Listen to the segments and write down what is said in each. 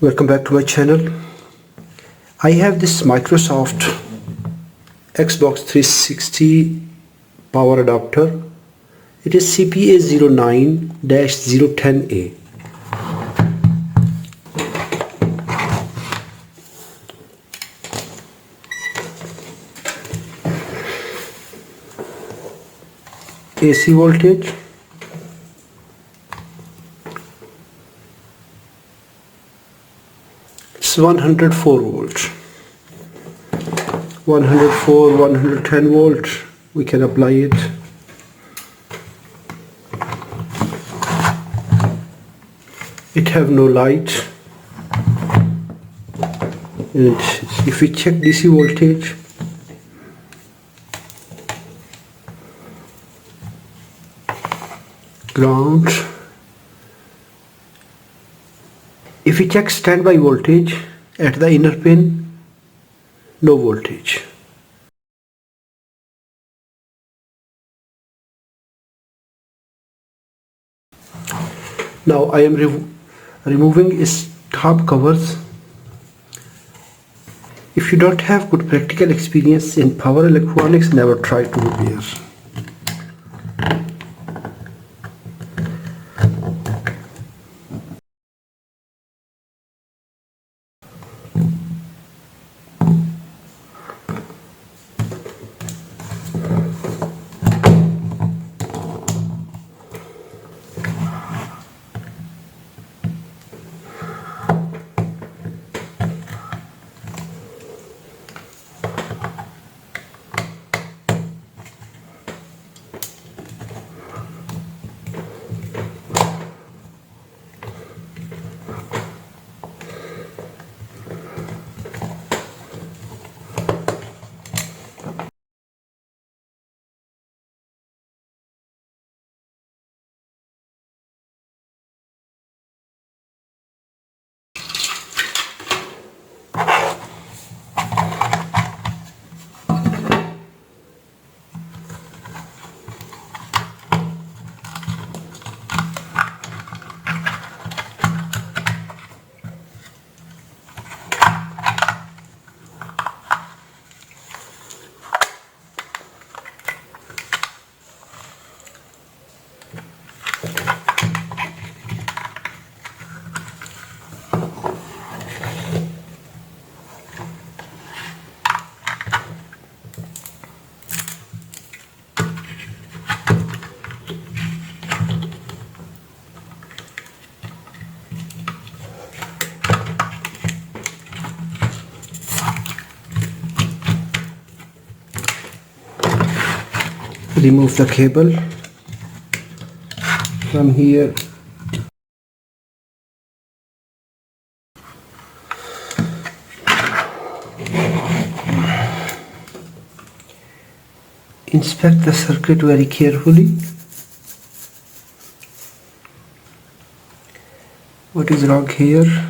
Welcome back to my channel. I have this Microsoft Xbox 360 power adapter. It is CPA09-010A. AC voltage, it's 104 volts. 104, 110 volt, we can apply it. It have no light, and if we check DC voltage, ground. If we check standby voltage at the inner pin, no voltage. Now I am removing its top covers. If you don't have good practical experience in power electronics, never try to repair. Remove the cable from here. Inspect the circuit very carefully. What is wrong here?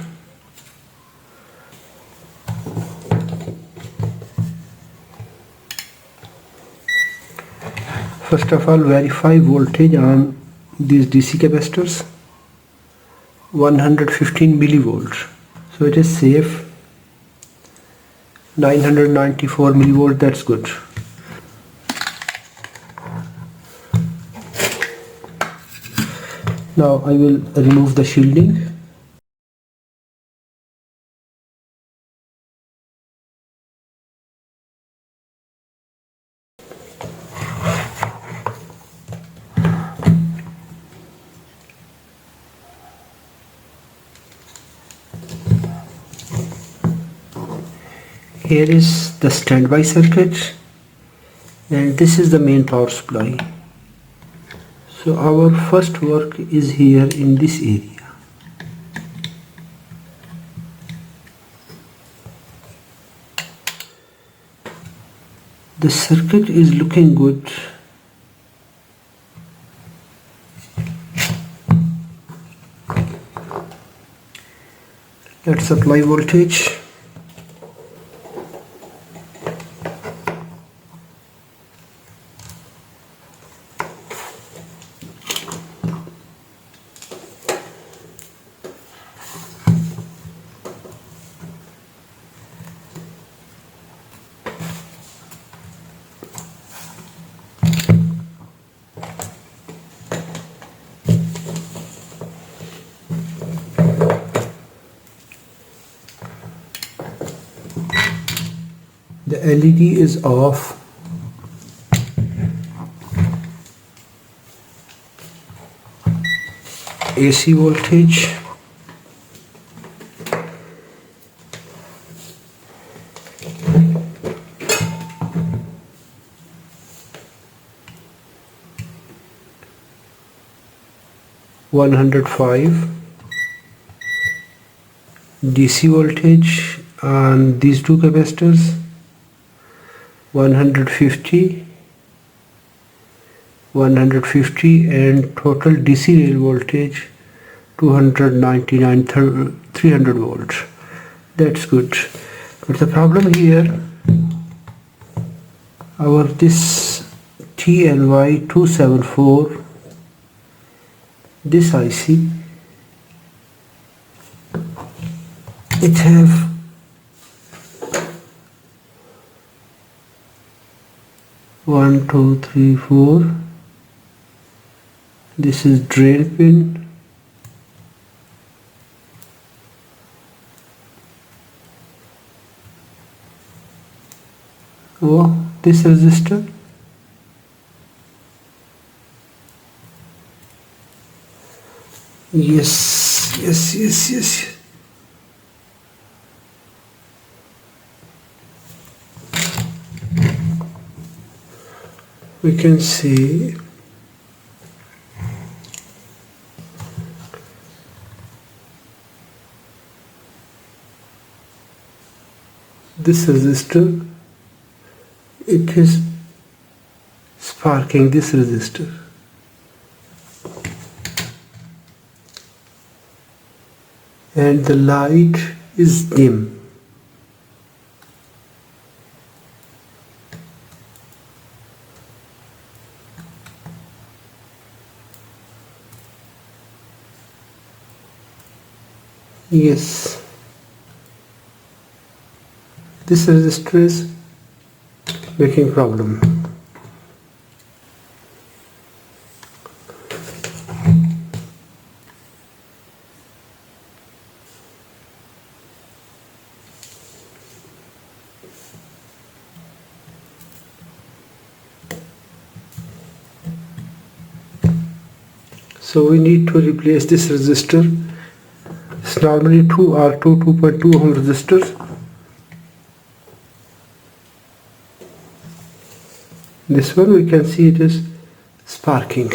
First of all, verify voltage on these DC capacitors. 115 millivolts, so it is safe. 994 millivolts, that's good. Now I will remove the shielding. Here is the standby circuit, and this is the main power supply. So our first work is here in this area. The circuit is looking good. Let's apply voltage. The LED is off. AC voltage. (105) DC voltage on these two capacitors, 150, 150, and total DC rail voltage 299 300 volts. That's good. But the problem here, our this TNY274, this IC, it have one, two, three, four. This is drain pin. Oh, this resistor. Yes. We can see this resistor, it is sparking this resistor. And the light is dim. Yes, this resistor is making problem. So we need to replace this resistor. It's normally 2R2 2.2 ohm resistors. This one we can see it is sparking.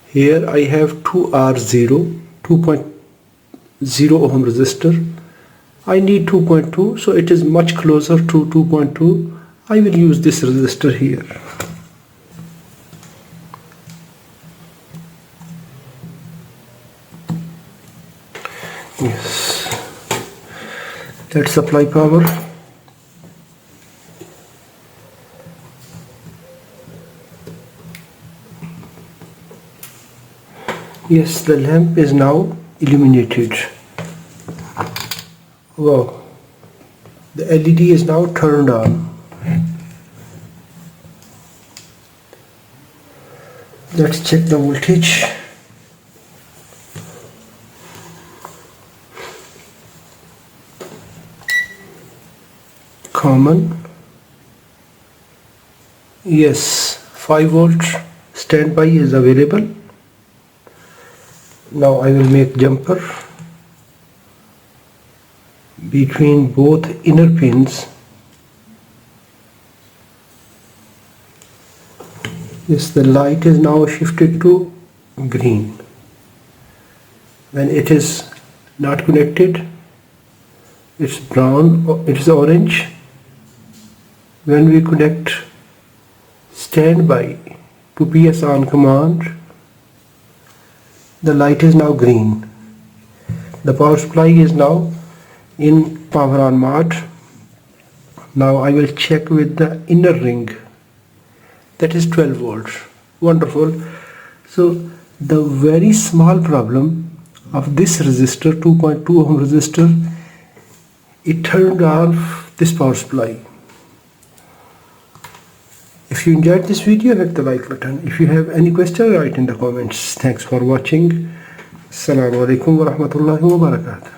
Here I have 2R0 2.0 ohm resistor. I need 2.2, so it is much closer to 2.2. I will use this resistor here. Yes, let's supply power. Yes, the lamp is now illuminated. Wow, the LED is now turned on. Let's check the voltage. Common. Yes, 5 volts standby is available. Now I will make jumper between both inner pins. Yes, the light is now shifted to green. When it is not connected, it's brown, it is orange. When we connect standby to PS on command, the light is now green. The power supply is now in power on mode. Now I will check with the inner ring. That is 12 volts. Wonderful. So the very small problem of this resistor, 2.2 ohm resistor, it turned off this power supply. If If you enjoyed this video, hit the like button. If you have any question, write in the comments. Thanks for watching. Assalamu alaikum wa rahmatullahi wa barakatuh.